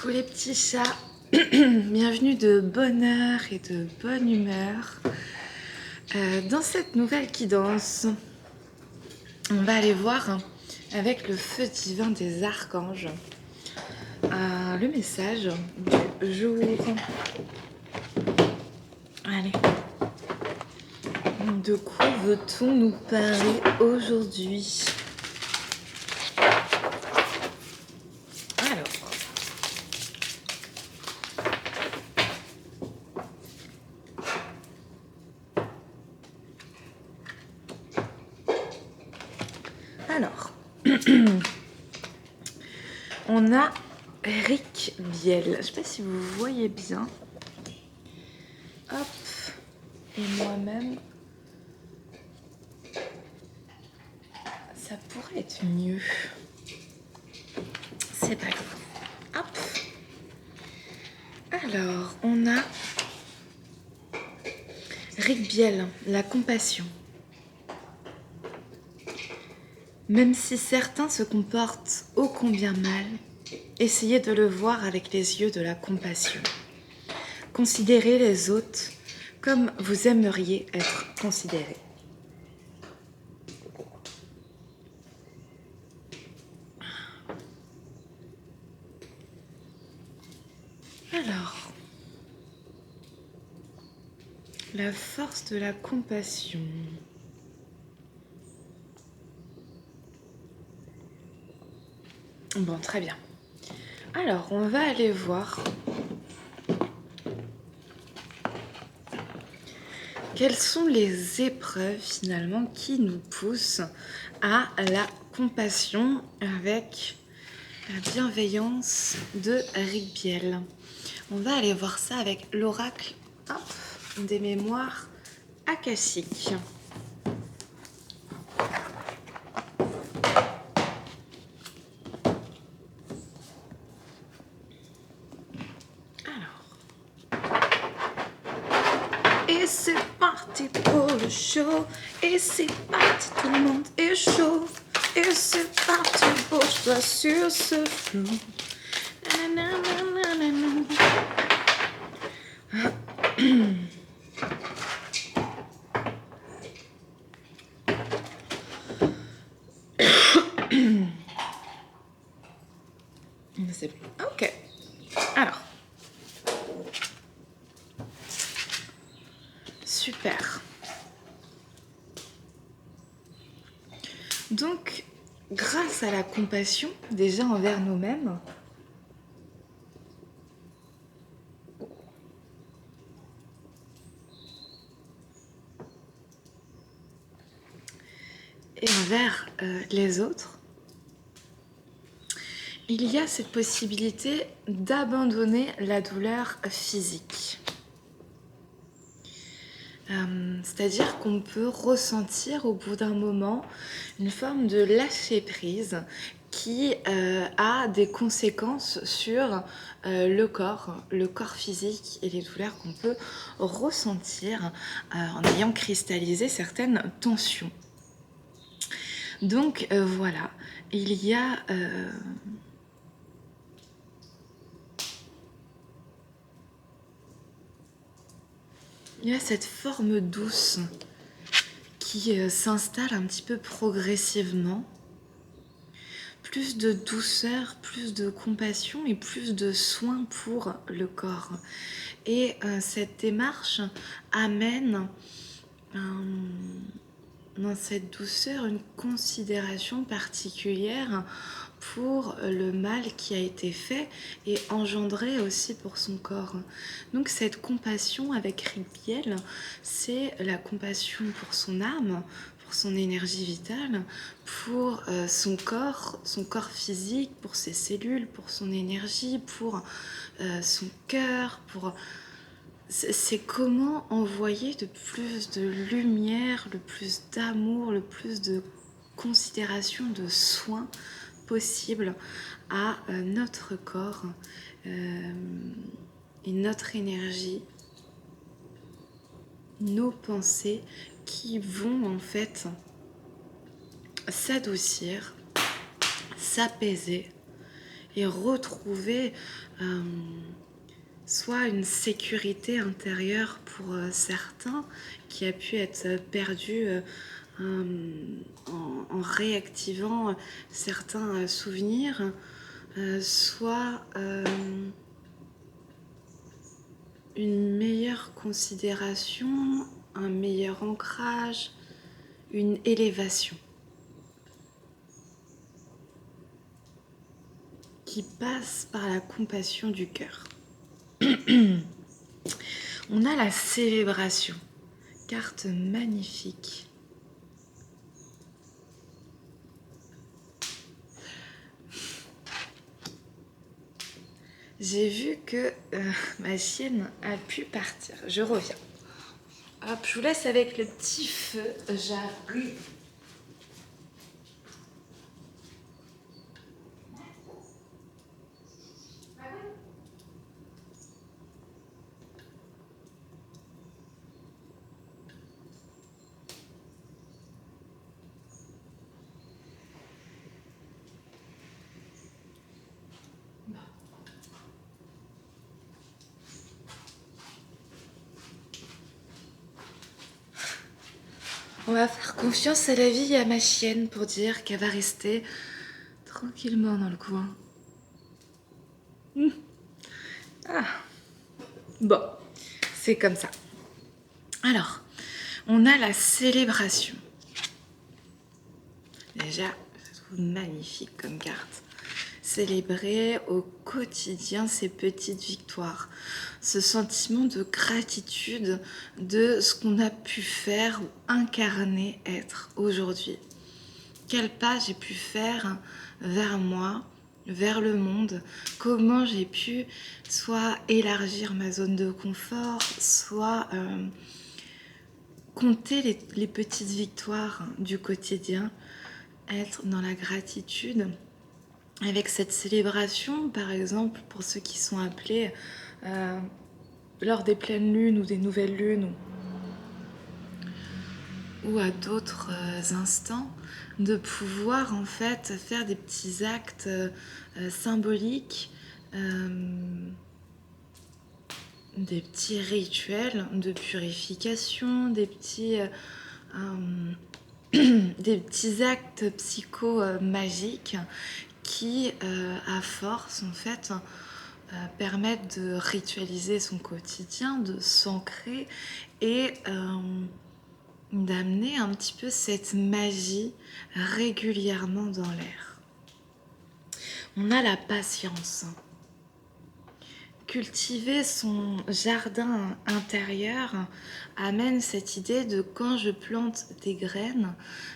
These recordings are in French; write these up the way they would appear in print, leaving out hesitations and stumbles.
Coucou les petits chats, bienvenue de bonne heure et de bonne humeur dans cette nouvelle guidance. On va aller voir avec le feu divin des archanges le message du jour. Allez, de quoi veut-on nous parler aujourd'hui? Alors, on a Rick Biel. Je ne sais pas si vous voyez bien. Hop, et moi-même, ça pourrait être mieux. C'est pas grave. Hop. Alors, on a Rick Biel, la compassion. Même si certains se comportent ô combien mal, essayez de le voir avec les yeux de la compassion. Considérez les autres comme vous aimeriez être considérés. Alors, la force de la compassion. Bon, très bien. Alors, on va aller voir quelles sont les épreuves finalement qui nous poussent à la compassion avec la bienveillance de Rick Biel. On va aller voir ça avec l'oracle des mémoires akashiques. Et c'est parti pour le show. Et c'est parti, tout le monde est chaud. Et c'est parti, bouge-toi sur ce flot. C'est bon. Ok. Alors. Super. Donc, grâce à la compassion, déjà envers nous-mêmes, et envers les autres, il y a cette possibilité d'abandonner la douleur physique. C'est-à-dire qu'on peut ressentir au bout d'un moment une forme de lâcher-prise qui a des conséquences sur le corps physique et les douleurs qu'on peut ressentir en ayant cristallisé certaines tensions. Donc voilà, il y a cette forme douce qui s'installe un petit peu progressivement. Plus de douceur, plus de compassion et plus de soin pour le corps. Et cette démarche amène dans cette douceur une considération particulière pour le mal qui a été fait et engendré aussi pour son corps. Donc cette compassion avec Rick Biel, c'est la compassion pour son âme, pour son énergie vitale, pour son corps physique, pour ses cellules, pour son énergie, pour son cœur, pour... C'est comment envoyer de plus de lumière, le plus d'amour, le plus de considération, de soins possible à notre corps et notre énergie, nos pensées qui vont en fait s'adoucir, s'apaiser et retrouver soit une sécurité intérieure pour certains qui a pu être perdue en réactivant certains souvenirs, soit une meilleure considération, un meilleur ancrage, une élévation qui passe par la compassion du cœur. On a la célébration, carte magnifique. J'ai vu que ma chienne a pu partir. Je reviens. Hop, je vous laisse avec le petit feu. J'arrive. On va faire confiance à la vie et à ma chienne pour dire qu'elle va rester tranquillement dans le coin. Ah. Bon, c'est comme ça. Alors, on a la célébration. Déjà, je trouve magnifique comme carte. Célébrer au quotidien ces petites victoires. Ce sentiment de gratitude de ce qu'on a pu faire ou incarner être aujourd'hui. Quel pas j'ai pu faire vers moi, vers le monde, comment j'ai pu soit élargir ma zone de confort, soit compter les petites victoires du quotidien, être dans la gratitude. Avec cette célébration, par exemple, pour ceux qui sont appelés lors des pleines lunes ou des nouvelles lunes ou à d'autres instants, de pouvoir en fait faire des petits actes symboliques, des petits rituels de purification, des petits actes psycho-magiques qui, à force, en fait, permettent de ritualiser son quotidien, de s'ancrer et d'amener un petit peu cette magie régulièrement dans l'air. On a la patience. Cultiver son jardin intérieur amène cette idée de quand je plante des graines,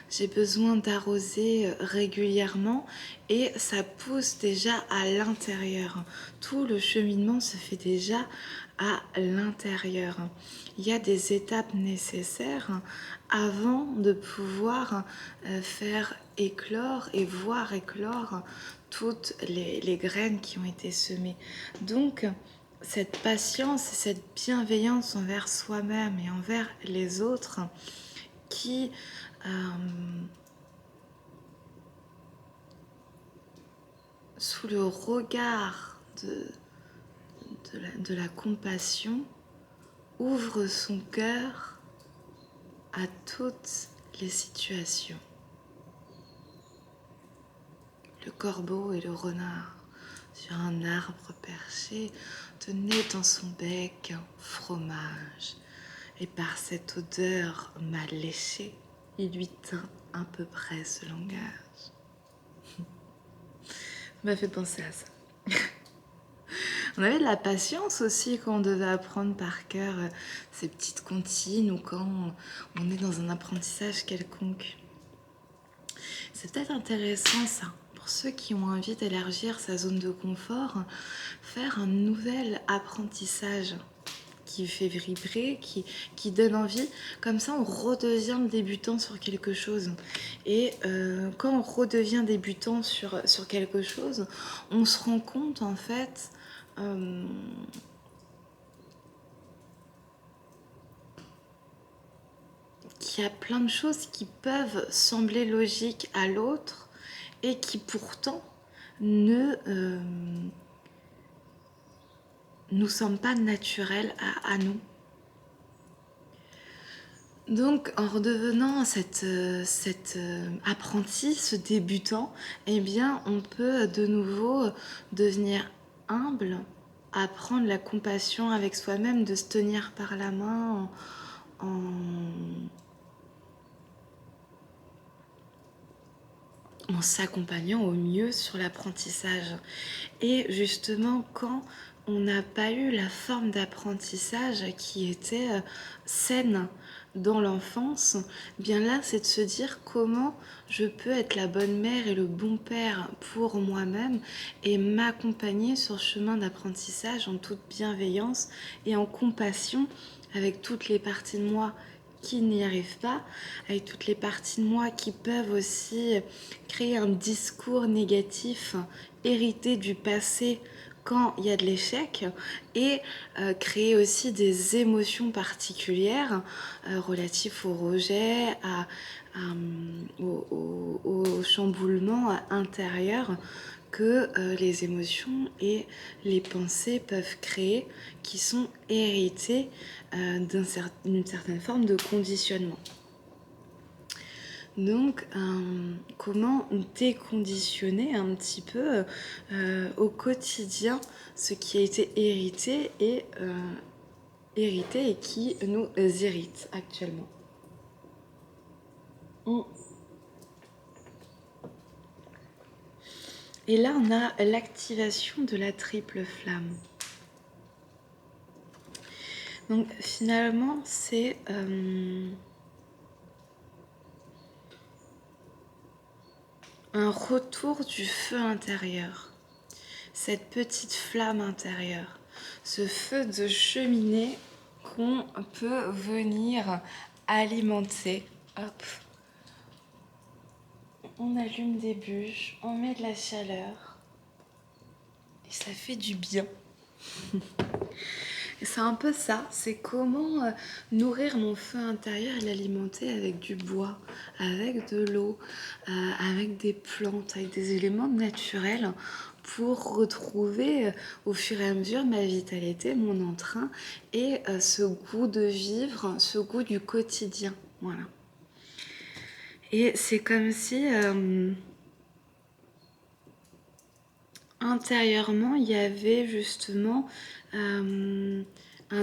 j'ai besoin d'arroser régulièrement et ça pousse déjà à l'intérieur. Tout le cheminement se fait déjà à l'intérieur. Il y a des étapes nécessaires avant de pouvoir faire éclore et voir éclore toutes les graines qui ont été semées. Donc, cette patience et cette bienveillance envers soi-même et envers les autres qui sous le regard de la compassion, ouvre son cœur à toutes les situations. Le corbeau et le renard sur un arbre perché tenaient dans son bec un fromage, et par cette odeur mal léchée, il lui tint à peu près ce langage. Ça m'a fait penser à ça. On avait de la patience aussi quand on devait apprendre par cœur ces petites comptines ou quand on est dans un apprentissage quelconque. C'est peut-être intéressant ça, pour ceux qui ont envie d'élargir sa zone de confort, faire un nouvel apprentissage qui fait vibrer, qui donne envie. Comme ça, on redevient débutant sur quelque chose. Et quand on redevient débutant sur quelque chose, on se rend compte en fait qu'il y a plein de choses qui peuvent sembler logiques à l'autre et qui pourtant ne nous semble pas naturel à nous. Donc, en redevenant cet apprenti, ce débutant, eh bien, on peut de nouveau devenir humble, apprendre la compassion avec soi-même, de se tenir par la main en s'accompagnant au mieux sur l'apprentissage. Et justement, quand on n'a pas eu la forme d'apprentissage qui était saine dans l'enfance, bien là, c'est de se dire comment je peux être la bonne mère et le bon père pour moi-même et m'accompagner sur le chemin d'apprentissage en toute bienveillance et en compassion avec toutes les parties de moi qui n'y arrivent pas, avec toutes les parties de moi qui peuvent aussi créer un discours négatif hérité du passé quand il y a de l'échec et créer aussi des émotions particulières relatives au rejet, au chamboulement intérieur que les émotions et les pensées peuvent créer qui sont héritées d'une certaine forme de conditionnement. Donc, comment déconditionner un petit peu au quotidien ce qui a été hérité et qui nous irrite actuellement. Et là, on a l'activation de la triple flamme. Donc, finalement, c'est un retour du feu intérieur. Cette petite flamme intérieure, ce feu de cheminée qu'on peut venir alimenter. Hop. On allume des bûches, on met de la chaleur et ça fait du bien. Et c'est un peu ça, c'est comment nourrir mon feu intérieur et l'alimenter avec du bois, avec de l'eau, avec des plantes, avec des éléments naturels pour retrouver au fur et à mesure ma vitalité, mon entrain et ce goût de vivre, ce goût du quotidien. Voilà. Et c'est comme si intérieurement, il y avait justement un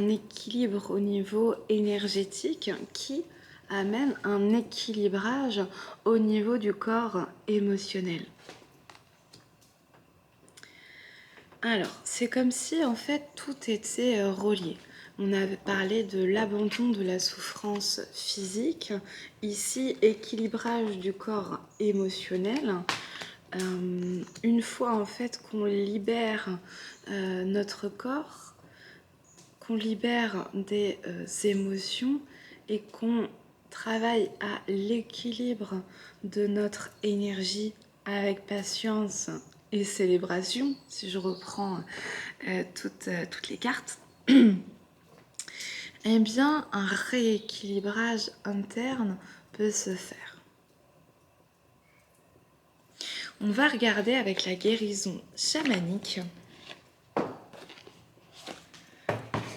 équilibre au niveau énergétique qui amène un équilibrage au niveau du corps émotionnel. Alors, c'est comme si en fait tout était relié. On avait parlé de l'abandon de la souffrance physique, ici équilibrage du corps émotionnel. Une fois en fait qu'on libère notre corps, qu'on libère des émotions et qu'on travaille à l'équilibre de notre énergie avec patience et célébration, si je reprends toutes les cartes, eh bien un rééquilibrage interne peut se faire. On va regarder avec la guérison chamanique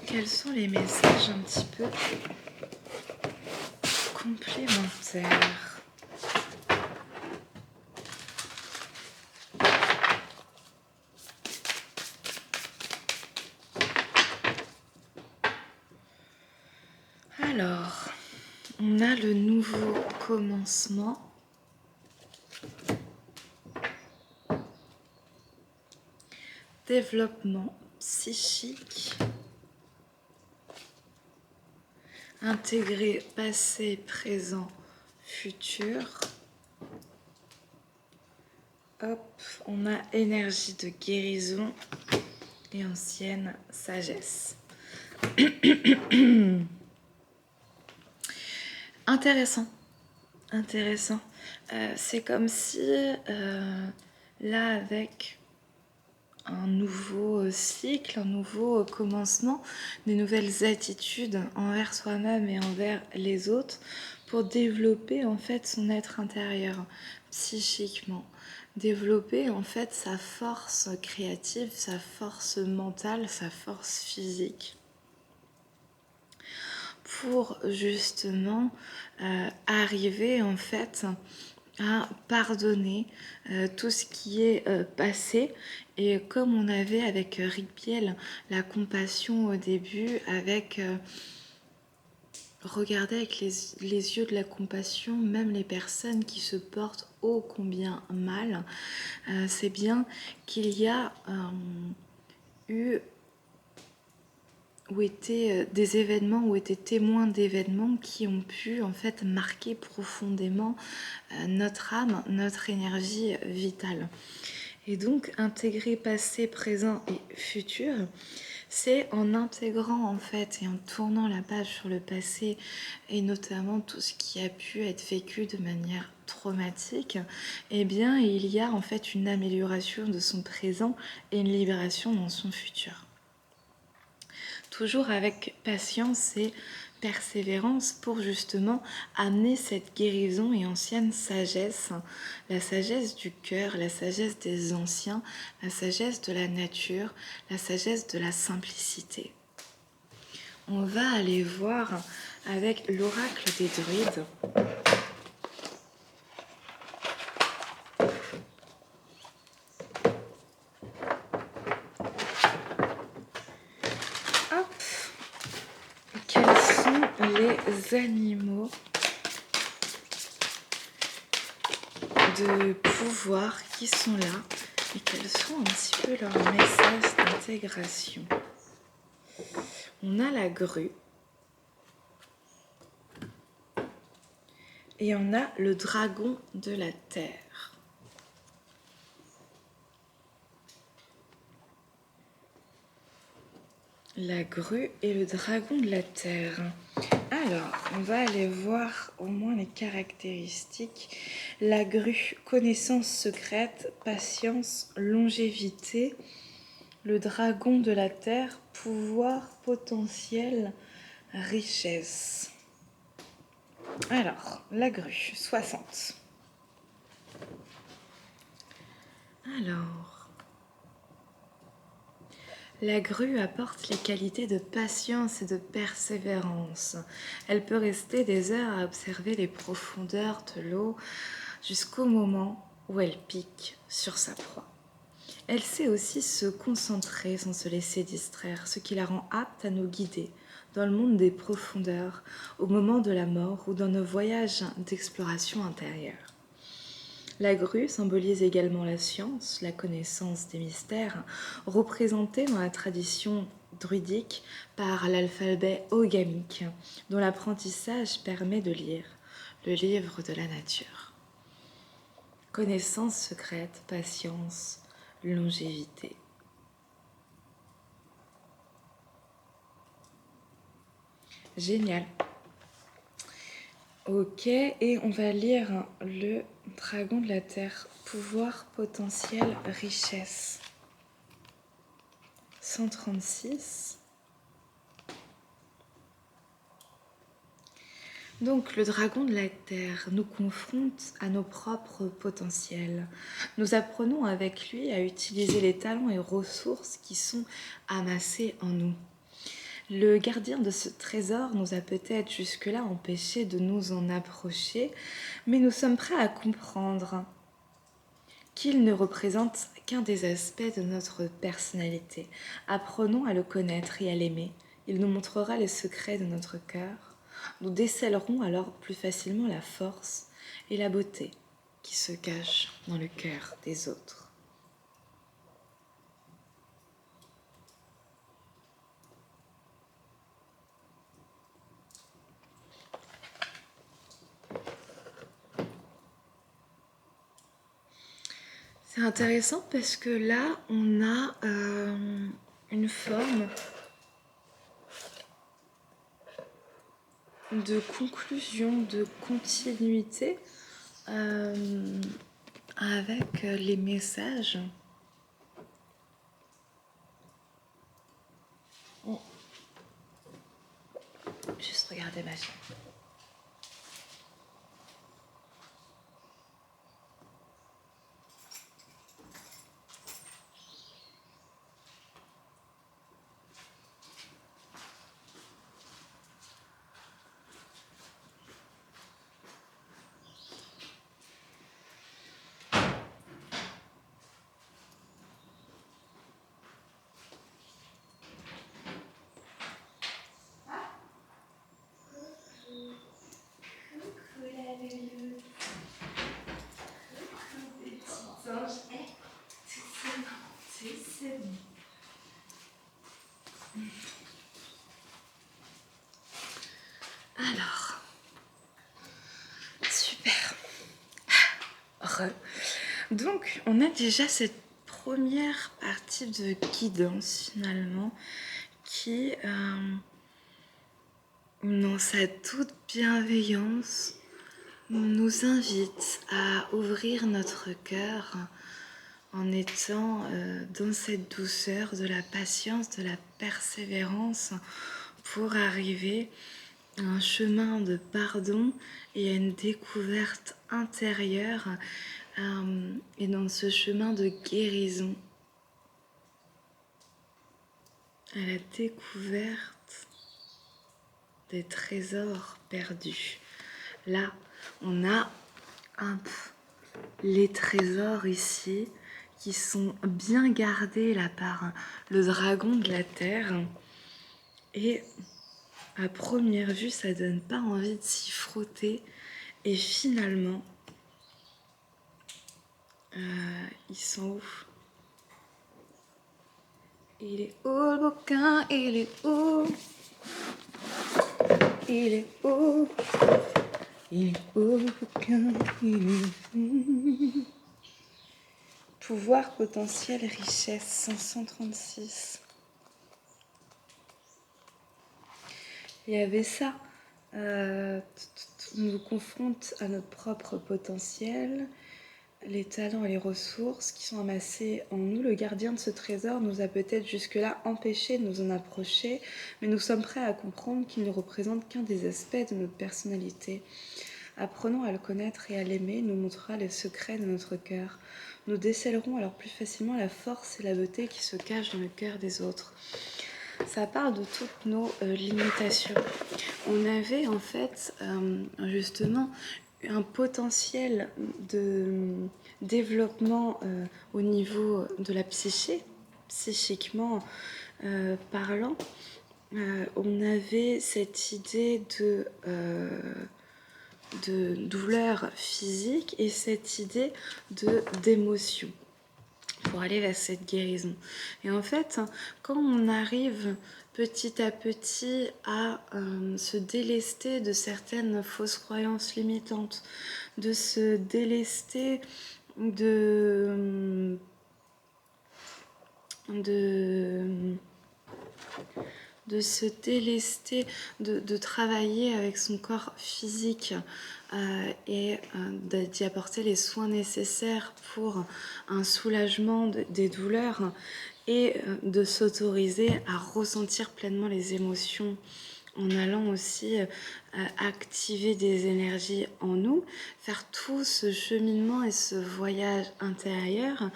quels sont les messages un petit peu complémentaires. Alors, on a le nouveau commencement. Développement psychique. Intégrer passé, présent, futur. Hop, on a énergie de guérison et ancienne sagesse. Intéressant. C'est comme si là, avec un nouveau cycle, un nouveau commencement, des nouvelles attitudes envers soi-même et envers les autres pour développer en fait son être intérieur psychiquement, développer en fait sa force créative, sa force mentale, sa force physique pour justement arriver en fait à pardonner tout ce qui est passé. Et comme on avait avec Rick Biel la compassion au début, avec regarder avec les yeux de la compassion même les personnes qui se portent ô combien mal, c'est bien qu'il y a eu ou étaient des événements ou étaient témoins d'événements qui ont pu en fait marquer profondément notre âme, notre énergie vitale. Et donc intégrer passé, présent et futur, c'est en intégrant en fait et en tournant la page sur le passé et notamment tout ce qui a pu être vécu de manière traumatique, eh bien il y a en fait une amélioration de son présent et une libération dans son futur. Toujours avec patience et persévérance pour justement amener cette guérison et ancienne sagesse, la sagesse du cœur, la sagesse des anciens, la sagesse de la nature, la sagesse de la simplicité. On va aller voir avec l'oracle des druides. Hop. Quels sont les animaux de pouvoir qui sont là et quels sont un petit peu leurs messages d'intégration. On a la grue et on a le dragon de la terre. La grue et le dragon de la terre. Alors, on va aller voir au moins les caractéristiques. La grue, connaissance secrète, patience, longévité. Le dragon de la terre, pouvoir potentiel, richesse. Alors, la grue, 60. Alors, la grue apporte les qualités de patience et de persévérance. Elle peut rester des heures à observer les profondeurs de l'eau jusqu'au moment où elle pique sur sa proie. Elle sait aussi se concentrer sans se laisser distraire, ce qui la rend apte à nous guider dans le monde des profondeurs, au moment de la mort ou dans nos voyages d'exploration intérieure. La grue symbolise également la science, la connaissance des mystères, représentée dans la tradition druidique par l'alphabet ogamique, dont l'apprentissage permet de lire le livre de la nature. Connaissance secrète, patience, longévité. Génial. Ok, et on va lire le dragon de la terre. Pouvoir, potentiel, richesse. 136. Donc le dragon de la terre nous confronte à nos propres potentiels. Nous apprenons avec lui à utiliser les talents et ressources qui sont amassés en nous. Le gardien de ce trésor nous a peut-être jusque-là empêchés de nous en approcher, mais nous sommes prêts à comprendre qu'il ne représente qu'un des aspects de notre personnalité. Apprenons à le connaître et à l'aimer. Il nous montrera les secrets de notre cœur. Nous décèlerons alors plus facilement la force et la beauté qui se cachent dans le cœur des autres. C'est intéressant parce que là, on a une forme de conclusion, de continuité avec les messages. Juste regarder ma chaîne. Alors, super. Donc, on a déjà cette première partie de guidance finalement qui, dans sa toute bienveillance, nous invite à ouvrir notre cœur en étant dans cette douceur de la patience, de la persévérance pour arriver à un chemin de pardon et à une découverte intérieure et dans ce chemin de guérison, à la découverte des trésors perdus. Là, on a les trésors ici qui sont bien gardés là par le dragon de la terre. Et à première vue, ça donne pas envie de s'y frotter. Et finalement, ils sont où? Il est où le bouquin? Il est où? Il est où? Il est où le bouquin? Il est où? Pouvoir, potentiel, richesse, 536. Il y avait ça. On nous confronte à notre propre potentiel, les talents et les ressources qui sont amassés en nous. Le gardien de ce trésor nous a peut-être jusque-là empêchés de nous en approcher, mais nous sommes prêts à comprendre qu'il ne représente qu'un des aspects de notre personnalité. Apprenons à le connaître et à l'aimer, nous montrera les secrets de notre cœur. Nous décèlerons alors plus facilement la force et la beauté qui se cachent dans le cœur des autres. Ça parle de toutes nos limitations. On avait en fait justement un potentiel de développement au niveau de la psyché, psychiquement parlant. On avait cette idée de douleur physique et cette idée d'émotion pour aller vers cette guérison. Et en fait, quand on arrive petit à petit à se délester de certaines fausses croyances limitantes, de se délester de se délester, de travailler avec son corps physique et d'y apporter les soins nécessaires pour un soulagement des douleurs et de s'autoriser à ressentir pleinement les émotions en allant aussi activer des énergies en nous, faire tout ce cheminement et ce voyage intérieur,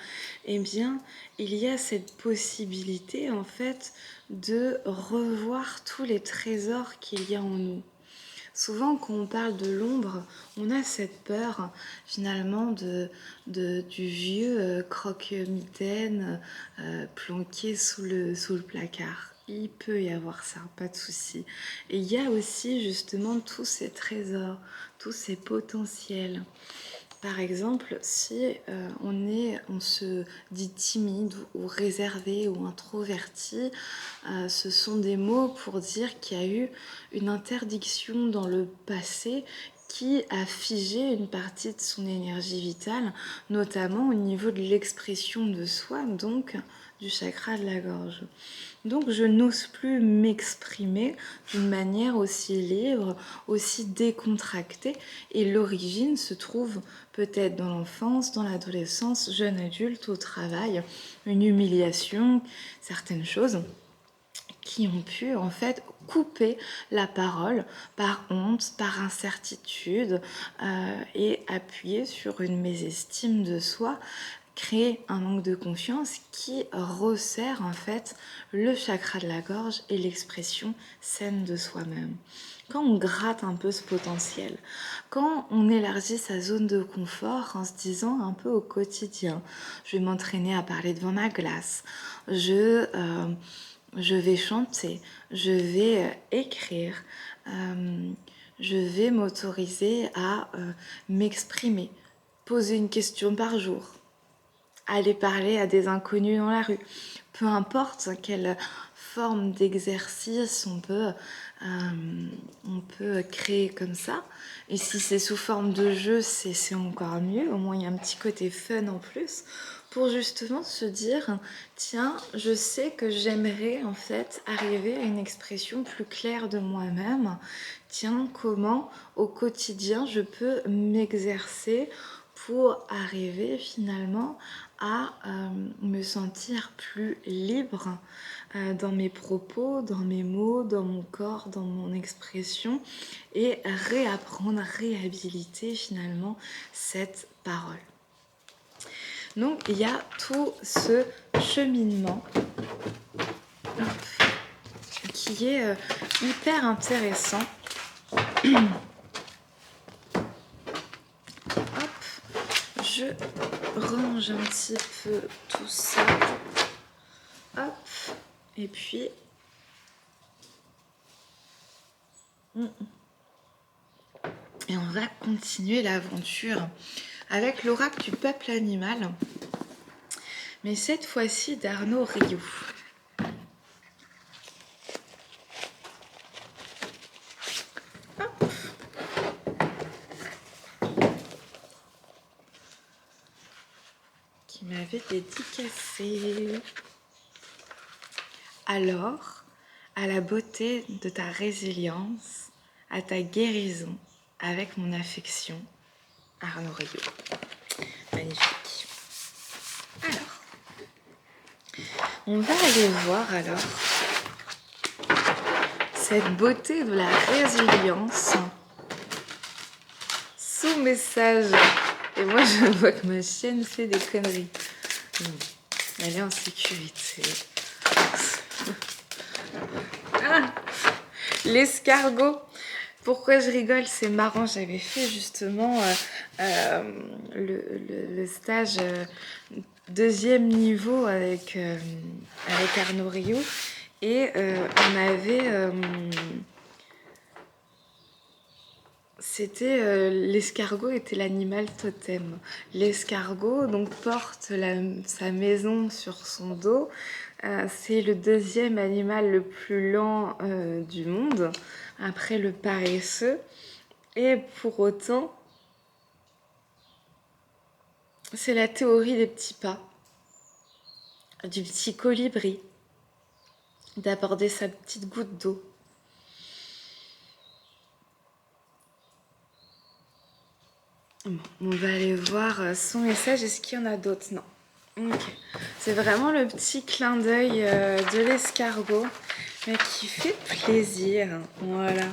eh bien, il y a cette possibilité en fait de revoir tous les trésors qu'il y a en nous. Souvent, quand on parle de l'ombre, on a cette peur finalement du vieux croque-mitaine planqué sous le placard. Il peut y avoir ça, pas de souci. Et il y a aussi justement tous ces trésors, tous ces potentiels. Par exemple, si on se dit timide ou réservé ou introverti, ce sont des mots pour dire qu'il y a eu une interdiction dans le passé qui a figé une partie de son énergie vitale, notamment au niveau de l'expression de soi, donc du chakra de la gorge. Donc je n'ose plus m'exprimer d'une manière aussi libre, aussi décontractée, et l'origine se trouve peut-être dans l'enfance, dans l'adolescence, jeune adulte, au travail, une humiliation, certaines choses qui ont pu en fait couper la parole par honte, par incertitude et appuyer sur une mésestime de soi, créer un manque de confiance qui resserre en fait le chakra de la gorge et l'expression saine de soi-même. Quand on gratte un peu ce potentiel, quand on élargit sa zone de confort en se disant un peu au quotidien, je vais m'entraîner à parler devant ma glace, je vais chanter, je vais écrire, je vais m'autoriser à m'exprimer, poser une question par jour, aller parler à des inconnus dans la rue. Peu importe quelle forme d'exercice on peut créer comme ça. Et si c'est sous forme de jeu, c'est encore mieux. Au moins, il y a un petit côté fun en plus pour justement se dire, tiens, je sais que j'aimerais en fait arriver à une expression plus claire de moi-même. Tiens, comment au quotidien je peux m'exercer pour arriver finalement à me sentir plus libre dans mes propos, dans mes mots, dans mon corps, dans mon expression et réapprendre, réhabiliter finalement cette parole. Donc il y a tout ce cheminement qui est hyper intéressant. Hop, je range un petit peu tout ça. Hop, et puis et on va continuer l'aventure avec l'oracle du peuple animal, mais cette fois-ci d'Arnaud Rioux. Qui m'avait dédicacé. Alors, à la beauté de ta résilience, à ta guérison, avec mon affection, Arnaud Rioux. Magnifique. Alors, on va aller voir alors cette beauté de la résilience sous message. Et moi, je vois que ma chienne fait des conneries. Elle est en sécurité. Ah, l'escargot. Pourquoi je rigole? C'est marrant, j'avais fait justement le stage deuxième niveau avec Arnaud Rioux et on avait... l'escargot était l'animal totem. L'escargot donc porte sa maison sur son dos. C'est le deuxième animal le plus lent du monde, après le paresseux. Et pour autant, c'est la théorie des petits pas, du petit colibri, d'aborder sa petite goutte d'eau. Bon, on va aller voir son message. Est-ce qu'il y en a d'autres? Non. Ok. C'est vraiment le petit clin d'œil de l'escargot, mais qui fait plaisir. Voilà.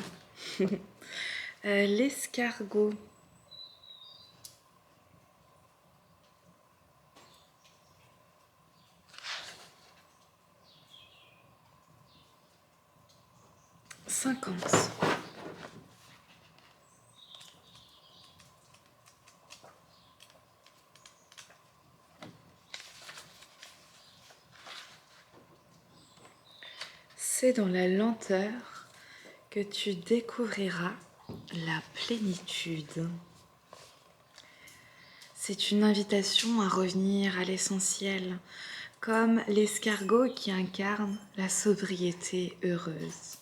L'escargot. « 50. C'est dans la lenteur que tu découvriras la plénitude. C'est une invitation à revenir à l'essentiel, comme l'escargot qui incarne la sobriété heureuse.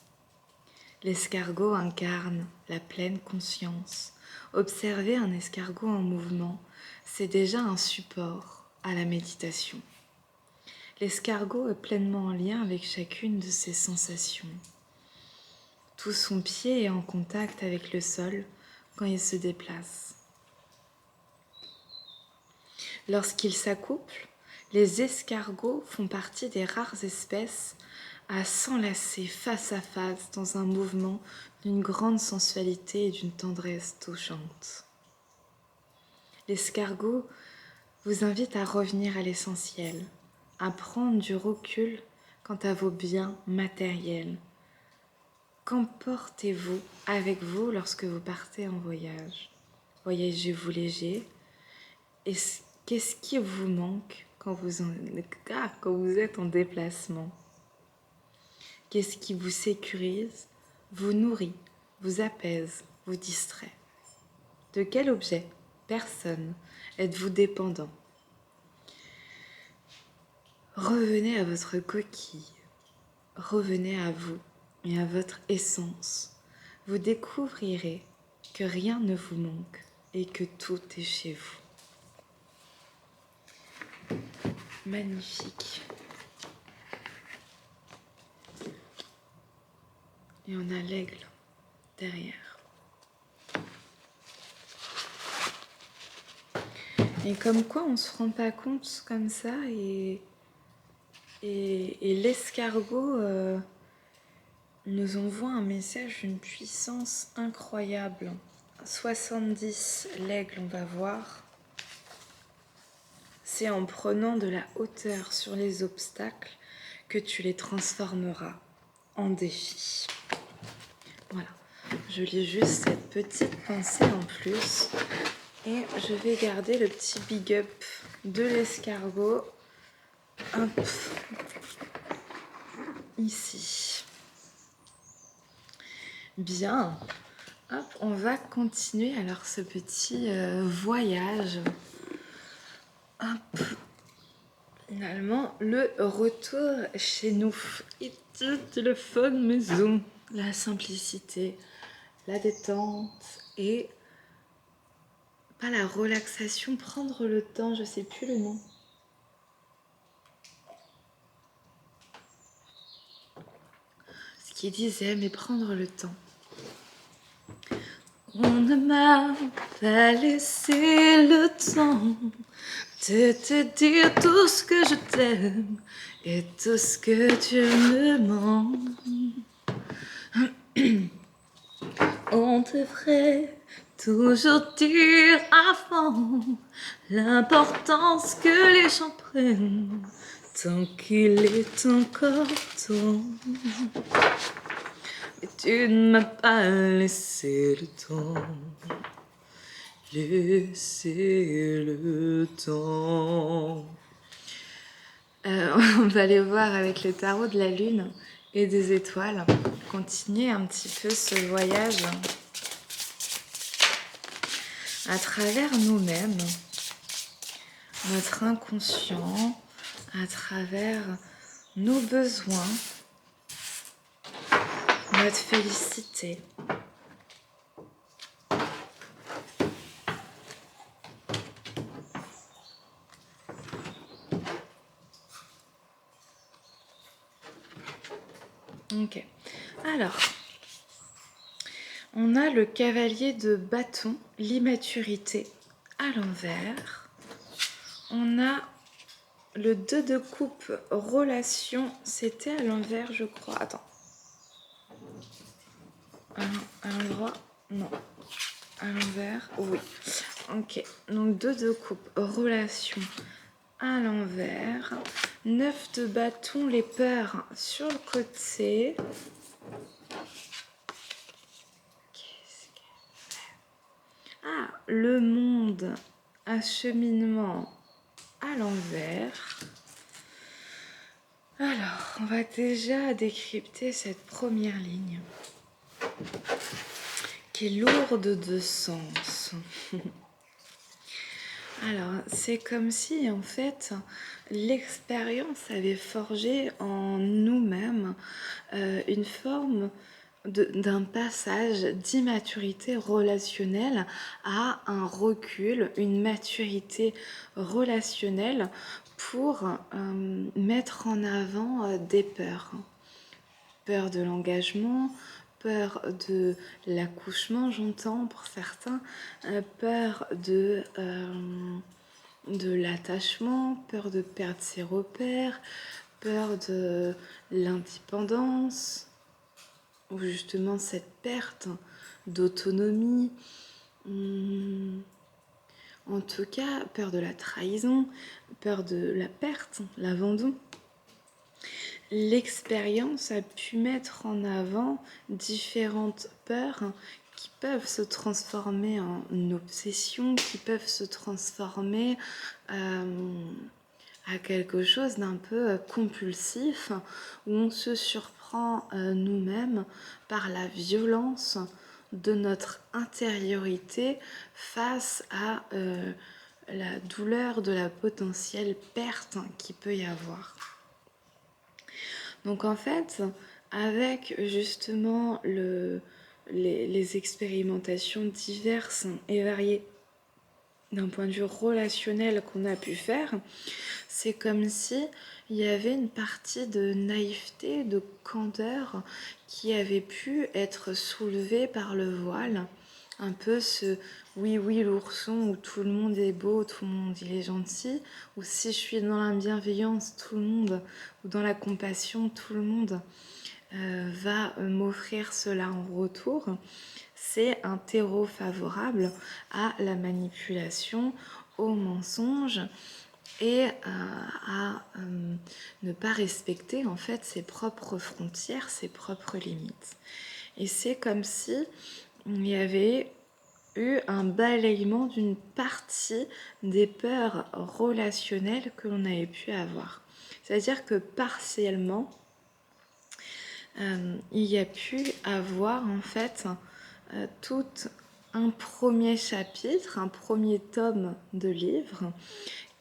L'escargot incarne la pleine conscience. Observer un escargot en mouvement, c'est déjà un support à la méditation. L'escargot est pleinement en lien avec chacune de ses sensations. Tout son pied est en contact avec le sol quand il se déplace. Lorsqu'ils s'accouplent, les escargots font partie des rares espèces à s'enlacer face à face dans un mouvement d'une grande sensualité et d'une tendresse touchante. L'escargot vous invite à revenir à l'essentiel, à prendre du recul quant à vos biens matériels. Qu'emportez-vous avec vous lorsque vous partez en voyage? Voyagez-vous léger? Et qu'est-ce qui vous manque quand vous êtes en déplacement? Qu'est-ce qui vous sécurise, vous nourrit, vous apaise, vous distrait? De quel objet, personne, êtes-vous dépendant? Revenez à votre coquille, revenez à vous et à votre essence. Vous découvrirez que rien ne vous manque et que tout est chez vous. Magnifique. Et on a l'aigle derrière. Et comme quoi on se rend pas compte comme ça et l'escargot nous envoie un message d'une puissance incroyable. 70, l'aigle, on va voir. C'est en prenant de la hauteur sur les obstacles que tu les transformeras en défis. Voilà, je lis juste cette petite pensée en plus et je vais garder le petit big up de l'escargot. Hop, ici. Bien, hop, on va continuer alors ce petit voyage. Hop. Finalement, le retour chez nous. Et le téléphone maison. La simplicité, la détente et pas la relaxation, prendre le temps, je sais plus le nom. Ce qu'il disait, mais prendre le temps. On ne m'a pas laissé le temps de te dire tout ce que je t'aime et tout ce que tu me demandes. On devrait toujours dire avant l'importance que les gens prennent tant qu'il est encore temps. Mais tu ne m'as pas laissé le temps. Laissez le temps. On va aller voir avec le tarot de la lune et des étoiles. Continuer un petit peu ce voyage à travers nous-mêmes, notre inconscient, à travers nos besoins, notre félicité. Ok. Alors, on a le cavalier de bâton, l'immaturité à l'envers. On a le 2 de coupe, relation, c'était à l'envers, je crois. Attends. À l'endroit, non. À l'envers, oui. Ok, donc 2 de coupe, relation à l'envers. 9 de bâton, les peurs sur le côté. Ah, le monde, acheminement à l'envers. Alors, on va déjà décrypter cette première ligne qui est lourde de sens. Alors, c'est comme si, en fait, l'expérience avait forgé en nous-mêmes une forme d'un passage d'immaturité relationnelle à un recul, une maturité relationnelle pour mettre en avant des peurs. Peur de l'engagement, peur de l'accouchement, j'entends pour certains, peur de l'attachement, peur de perdre ses repères, peur de l'indépendance, ou justement cette perte d'autonomie. En tout cas, peur de la trahison, peur de la perte, l'abandon. L'expérience a pu mettre en avant différentes peurs qui peuvent se transformer en obsession, qui peuvent se transformer à quelque chose d'un peu compulsif, où on se surprend nous-mêmes par la violence de notre intériorité face à la douleur de la potentielle perte qu'il peut y avoir. Donc en fait, avec justement les expérimentations diverses et variées d'un point de vue relationnel qu'on a pu faire, c'est comme si il y avait une partie de naïveté, de candeur qui avait pu être soulevée par le voile. Un peu ce oui, oui, l'ourson où tout le monde est beau, tout le monde il est gentil, ou si je suis dans la bienveillance, tout le monde, ou dans la compassion, tout le monde va m'offrir cela en retour. C'est un terreau favorable à la manipulation, au mensonge et à ne pas respecter en fait ses propres frontières, ses propres limites. Et c'est comme si il y avait eu un balayement d'une partie des peurs relationnelles que l'on avait pu avoir. C'est-à-dire que partiellement, il y a pu avoir en fait tout un premier chapitre, un premier tome de livre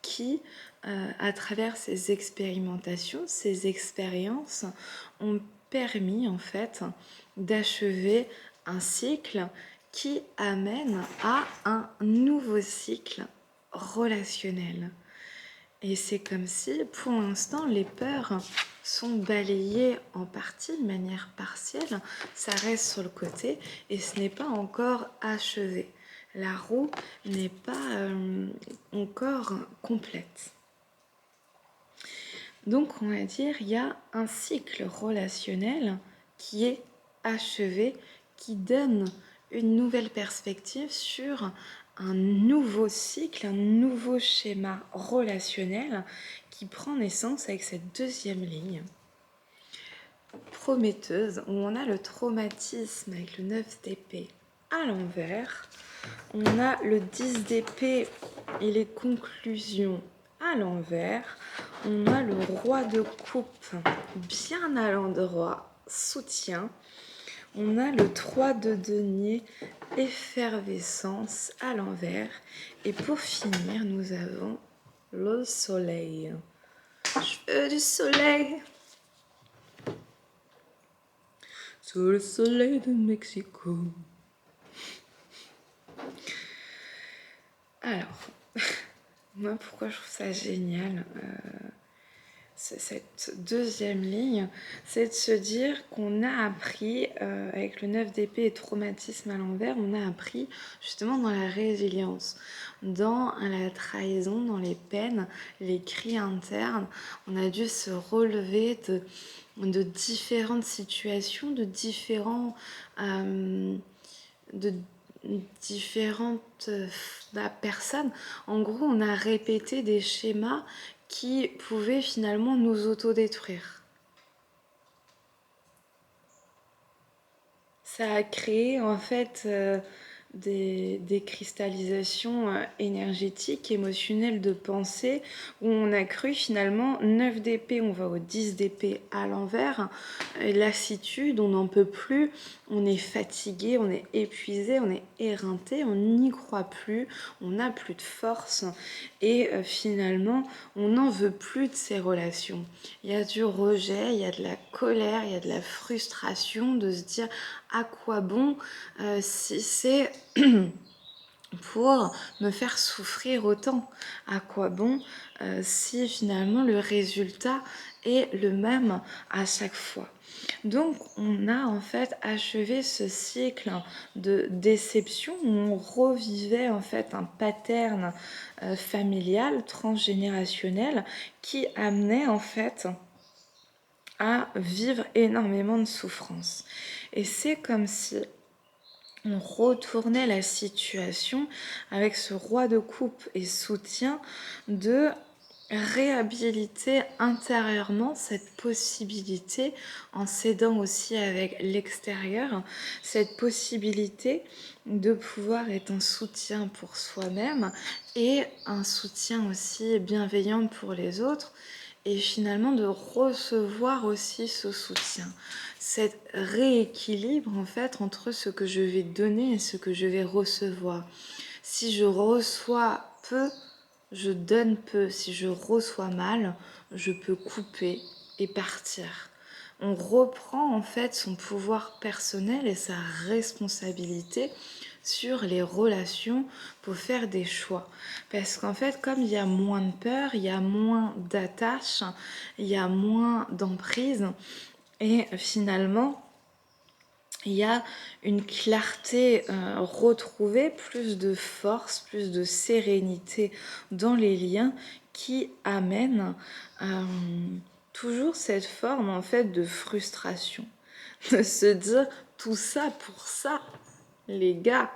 qui, à travers ces expérimentations, ces expériences, ont permis en fait d'achever un cycle qui amène à un nouveau cycle relationnel. Et c'est comme si, pour l'instant, les peurs sont balayées en partie, de manière partielle. Ça reste sur le côté et ce n'est pas encore achevé. La roue n'est pas encore complète. Donc, on va dire, il y a un cycle relationnel qui est achevé, qui donne une nouvelle perspective sur un nouveau cycle, un nouveau schéma relationnel qui prend naissance avec cette deuxième ligne prometteuse où on a le traumatisme avec le 9 d'épée à l'envers, on a le 10 d'épée et les conclusions à l'envers, on a le roi de coupe bien à l'endroit, soutien, on a le 3 de denier, effervescence à l'envers, et pour finir, nous avons le soleil. Je veux du soleil. Sous le soleil de Mexico. Alors, moi, pourquoi je trouve ça génial cette deuxième ligne, c'est de se dire qu'on a appris, avec le 9 d'épée et traumatisme à l'envers, on a appris justement dans la résilience, dans la trahison, dans les peines, les cris internes. On a dû se relever de différentes situations, de différentes personnes. En gros, on a répété des schémas qui pouvaient finalement nous autodétruire. Ça a créé en fait des cristallisations énergétiques, émotionnelles de pensée, où on a cru finalement 9 d'épée, on va au 10 d'épée à l'envers, lassitude, on n'en peut plus, on est fatigué, on est épuisé, on est éreinté, on n'y croit plus, on n'a plus de force et finalement on n'en veut plus de ces relations. Il y a du rejet, il y a de la colère, il y a de la frustration de se dire à quoi bon si c'est pour me faire souffrir autant. À quoi bon si finalement le résultat est le même à chaque fois. Donc on a en fait achevé ce cycle de déception où on revivait en fait un pattern familial, transgénérationnel qui amenait en fait à vivre énormément de souffrance. Et c'est comme si on retournait la situation avec ce roi de coupe et soutien de réhabiliter intérieurement cette possibilité en s'aidant aussi avec l'extérieur, cette possibilité de pouvoir être un soutien pour soi-même et un soutien aussi bienveillant pour les autres et finalement de recevoir aussi ce soutien. Cet rééquilibre en fait entre ce que je vais donner et ce que je vais recevoir. Si je reçois peu, je donne peu. Si je reçois mal, je peux couper et partir. on reprend en fait son pouvoir personnel et sa responsabilité sur les relations pour faire des choix. Parce qu'en fait, comme il y a moins de peur, il y a moins d'attache, il y a moins d'emprise, et finalement, il y a une clarté retrouvée, plus de force, plus de sérénité dans les liens qui amène toujours cette forme en fait de frustration, de se dire tout ça pour ça, les gars.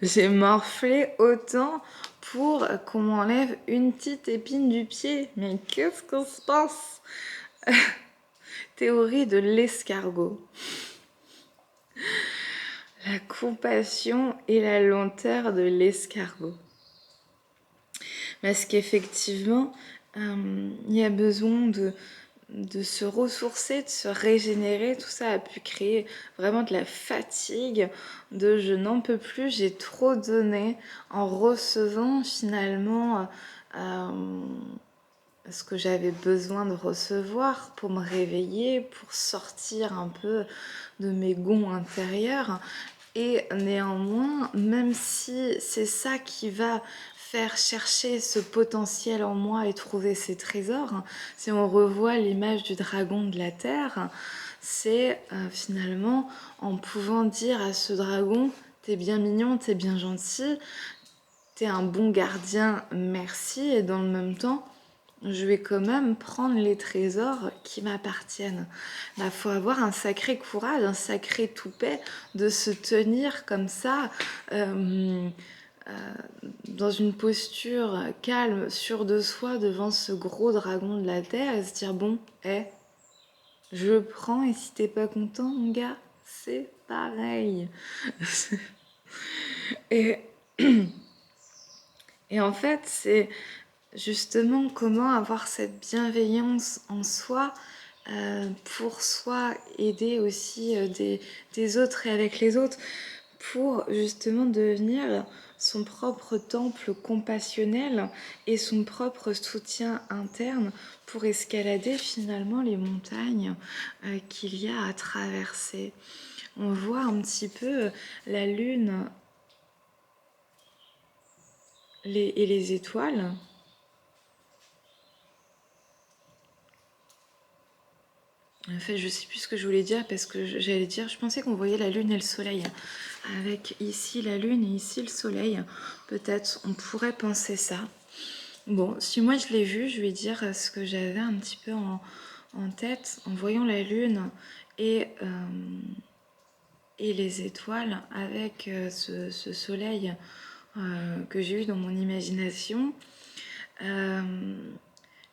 J'ai morflé autant pour qu'on m'enlève une petite épine du pied. Mais qu'est-ce qu'on se passe? Théorie de l'escargot. La compassion et la lenteur de l'escargot. Parce qu'effectivement, il y a besoin de se ressourcer, de se régénérer. Tout ça a pu créer vraiment de la fatigue, de je n'en peux plus, j'ai trop donné en recevant finalement ce que j'avais besoin de recevoir pour me réveiller, pour sortir un peu de mes gonds intérieurs. Et néanmoins, même si c'est ça qui va faire chercher ce potentiel en moi et trouver ces trésors, si on revoit l'image du dragon de la terre, c'est finalement en pouvant dire à ce dragon: t'es bien mignon, t'es bien gentil, t'es un bon gardien, merci, et dans le même temps, je vais quand même prendre les trésors qui m'appartiennent. Il faut avoir un sacré courage, un sacré toupet de se tenir comme ça, dans une posture calme, sûre de soi, devant ce gros dragon de la terre, et se dire: bon, je prends, et si t'es pas content, mon gars, c'est pareil. et, et en fait, c'est justement comment avoir cette bienveillance en soi, pour soi, aider aussi des autres et avec les autres, pour justement devenir son propre temple compassionnel et son propre soutien interne pour escalader finalement les montagnes qu'il y a à traverser. On voit un petit peu la lune et les étoiles. En fait, je sais plus ce que je voulais dire, parce que j'allais dire, je pensais qu'on voyait la lune et le soleil. Avec ici la lune et ici le soleil. Peut-être on pourrait penser ça. Bon, si moi je l'ai vu, je vais dire ce que j'avais un petit peu en tête en voyant la lune et les étoiles avec ce soleil que j'ai eu dans mon imagination.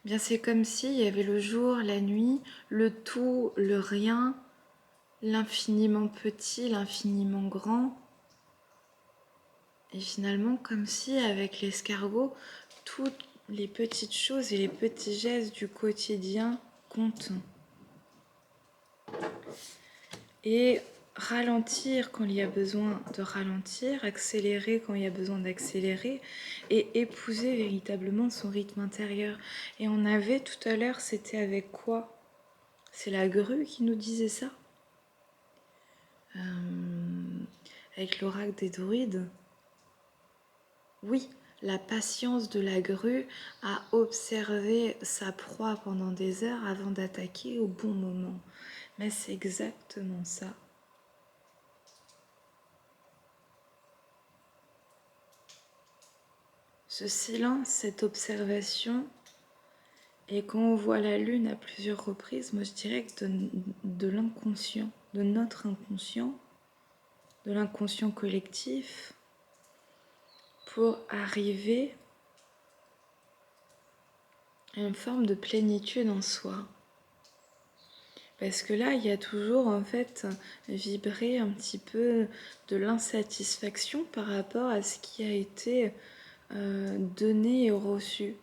Bien, c'est comme s'il y avait le jour, la nuit, le tout, le rien, l'infiniment petit, l'infiniment grand. Et finalement, comme si avec l'escargot, toutes les petites choses et les petits gestes du quotidien comptent. Et ralentir quand il y a besoin de ralentir, accélérer quand il y a besoin d'accélérer, et épouser véritablement son rythme intérieur. Et on avait tout à l'heure, c'était avec quoi? C'est la grue qui nous disait ça, avec l'oracle des druides. Oui, la patience de la grue à observer sa proie pendant des heures avant d'attaquer au bon moment. Mais c'est exactement ça. Ce silence, cette observation, et quand on voit la lune à plusieurs reprises, moi je dirais que de l'inconscient, de notre inconscient, de l'inconscient collectif, pour arriver à une forme de plénitude en soi. Parce que là, il y a toujours en fait vibré un petit peu de l'insatisfaction par rapport à ce qui a été donné et reçu.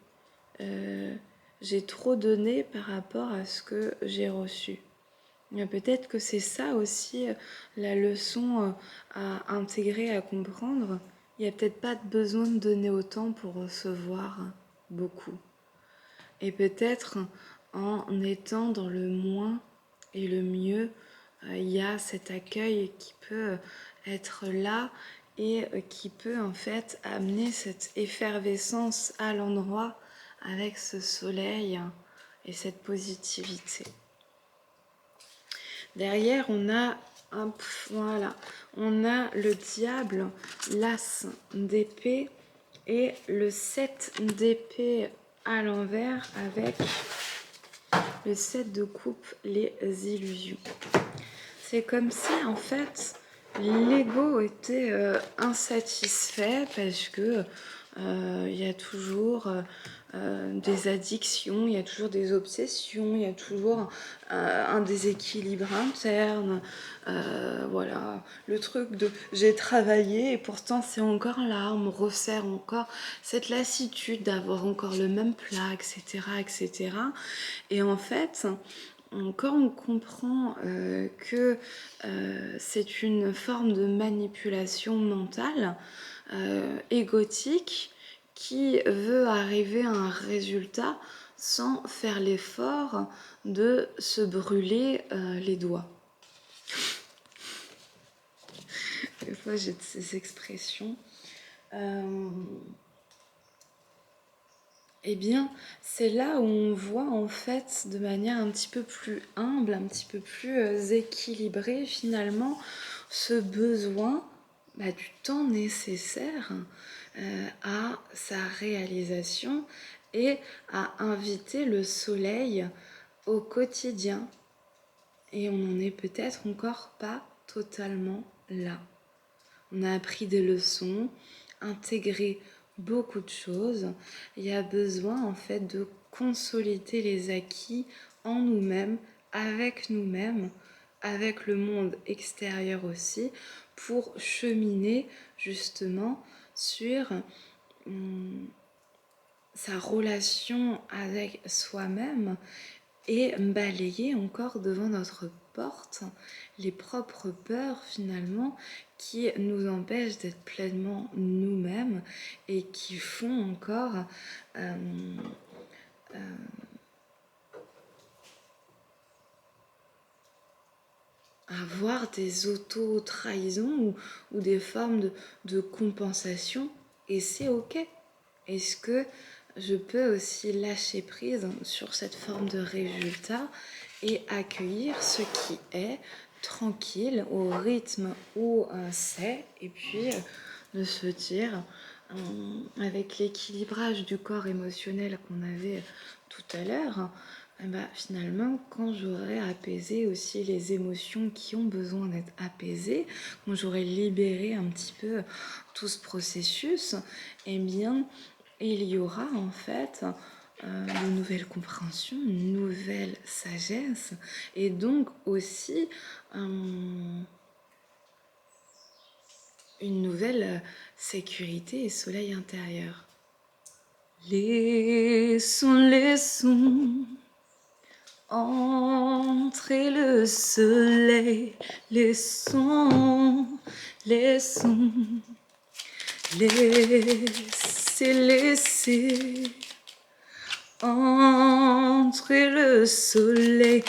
J'ai trop donné par rapport à ce que j'ai reçu. Peut-être que c'est ça aussi la leçon à intégrer, à comprendre. Il n'y a peut-être pas besoin de donner autant pour recevoir beaucoup. Et peut-être en étant dans le moins et le mieux. Il y a cet accueil qui peut être là et qui peut en fait amener cette effervescence à l'endroit avec ce soleil et cette positivité. Derrière, on a voilà, on a le diable, l'as d'épée et le 7 d'épée à l'envers avec le 7 de coupe, les illusions. C'est comme si en fait l'ego était insatisfait parce que il y a toujours des addictions, il y a toujours des obsessions, il y a toujours un déséquilibre interne. Voilà, le truc de j'ai travaillé et pourtant c'est encore là, on me resserre encore cette lassitude d'avoir encore le même plat, etc., etc. Et en fait, quand on comprend que c'est une forme de manipulation mentale, égotique, qui veut arriver à un résultat sans faire l'effort de se brûler les doigts. Des fois j'ai ces expressions. Eh bien, c'est là où on voit en fait de manière un petit peu plus humble, un petit peu plus équilibrée finalement, ce besoin du temps nécessaire à sa réalisation et à inviter le soleil au quotidien. Et on n'en est peut-être encore pas totalement là. On a appris des leçons, intégré beaucoup de choses. Il y a besoin en fait de consolider les acquis en nous-mêmes, avec le monde extérieur aussi, pour cheminer justement sur sa relation avec soi-même et balayer encore devant notre porte les propres peurs finalement qui nous empêchent d'être pleinement nous-mêmes et qui font encore avoir des auto-trahisons ou des formes de compensation. Et c'est ok. Est-ce que je peux aussi lâcher prise sur cette forme de résultat et accueillir ce qui est tranquille au rythme où c'est, et puis de se dire avec l'équilibrage du corps émotionnel qu'on avait tout à l'heure, finalement quand j'aurai apaisé aussi les émotions qui ont besoin d'être apaisées, quand j'aurai libéré un petit peu tout ce processus, eh bien il y aura en fait une nouvelle compréhension, une nouvelle sagesse et donc aussi une nouvelle sécurité et soleil intérieur. Laissons entrer le soleil, laissez entrer le soleil,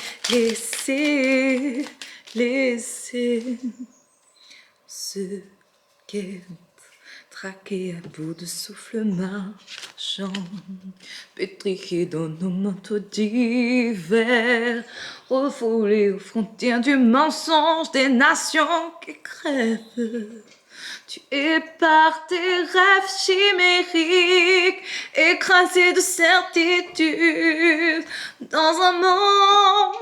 laissez ce qu'est traqué à bout de souffle marchand, pétrifié dans nos manteaux d'hiver, refoulé aux frontières du mensonge des nations qui crèvent. Tu es par tes rêves chimériques, écrasé de certitude, dans un monde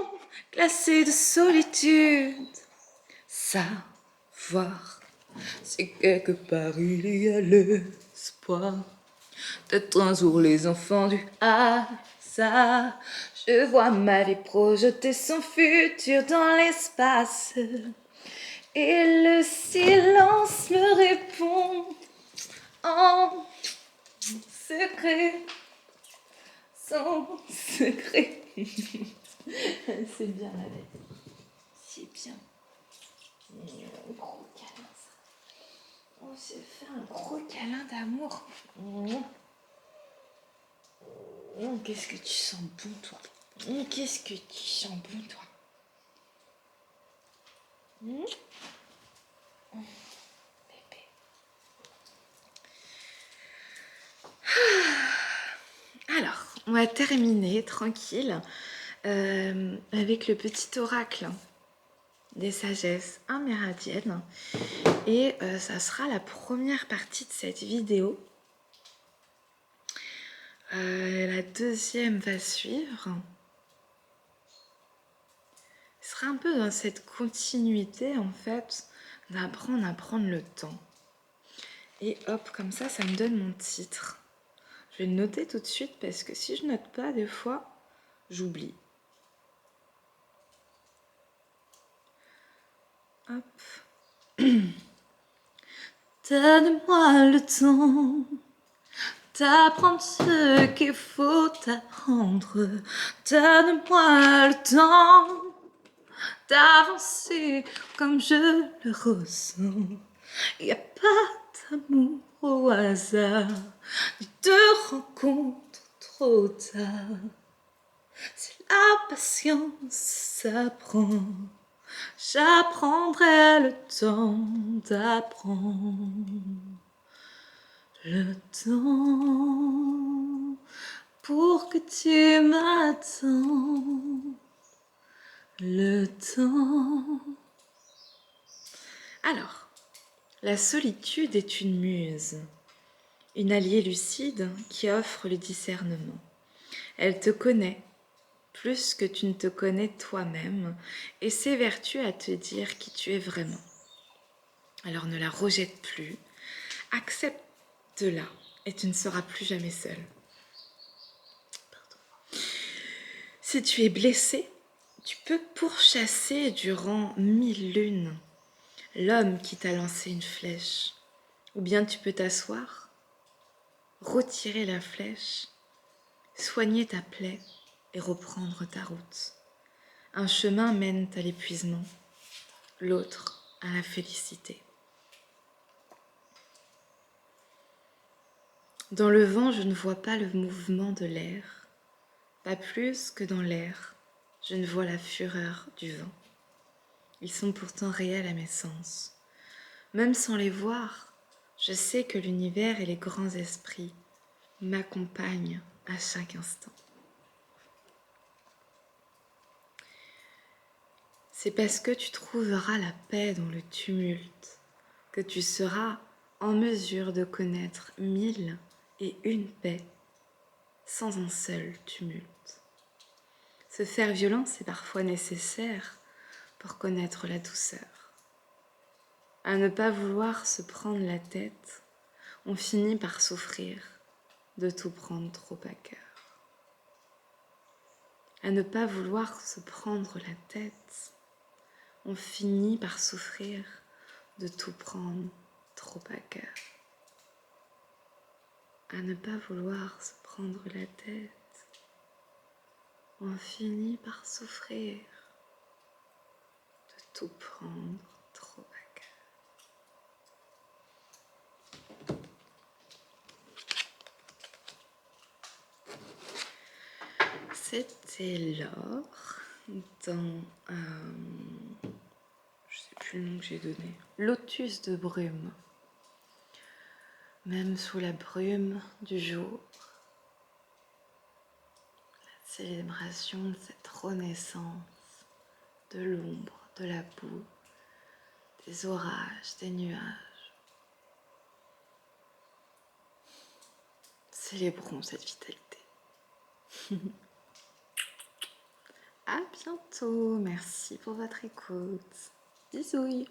glacé de solitude. Savoir, c'est quelque part il y a l'espoir d'être un jour les enfants du hasard. Je vois ma vie projeter son futur dans l'espace. Et le silence me répond en secret, sans secret. C'est bien la vie. C'est bien. Un gros câlin, ça. On s'est fait un gros câlin d'amour. Qu'est-ce que tu sens bon, toi. Qu'est-ce que tu sens bon, toi? Bébé. Alors, on va terminer tranquille avec le petit oracle des sagesses amérindiennes. Et ça sera la première partie de cette vidéo. La deuxième va suivre. Ce sera un peu dans cette continuité en fait d'apprendre à prendre le temps. Et hop, comme ça me donne mon titre. Je vais le noter tout de suite parce que si je note pas, des fois, j'oublie. Hop. Donne-moi le temps d'apprendre ce qu'il faut apprendre. Donne-moi le temps d'avancer comme je le ressens. Y a pas d'amour au hasard, ni de rencontre trop tard. Si la patience s'apprend, j'apprendrai le temps d'apprendre. Le temps pour que tu m'attends. Le temps. Alors, la solitude est une muse, une alliée lucide qui offre le discernement. Elle te connaît plus que tu ne te connais toi-même et s'évertue à te dire qui tu es vraiment. Alors ne la rejette plus, accepte-la et tu ne seras plus jamais seul. Si tu es blessé, tu peux pourchasser durant 1000 lunes l'homme qui t'a lancé une flèche. Ou bien tu peux t'asseoir, retirer la flèche, soigner ta plaie et reprendre ta route. Un chemin mène à l'épuisement, l'autre à la félicité. Dans le vent, je ne vois pas le mouvement de l'air, pas plus que dans l'air, je ne vois la fureur du vent. Ils sont pourtant réels à mes sens. Même sans les voir, je sais que l'univers et les grands esprits m'accompagnent à chaque instant. C'est parce que tu trouveras la paix dans le tumulte que tu seras en mesure de connaître 1001 paix sans un seul tumulte. Se faire violence est parfois nécessaire pour connaître la douceur. À ne pas vouloir se prendre la tête, on finit par souffrir de tout prendre trop à cœur. À ne pas vouloir se prendre la tête, on finit par souffrir de tout prendre trop à cœur. À ne pas vouloir se prendre la tête, on finit par souffrir de tout prendre trop à cœur. C'était Laure dans, je sais plus le nom que j'ai donné, Lotus de brume. Même sous la brume du jour, la célébration de cette renaissance de l'ombre, de la boue, des orages, des nuages. Célébrons cette vitalité. À bientôt, merci pour votre écoute. Bisous.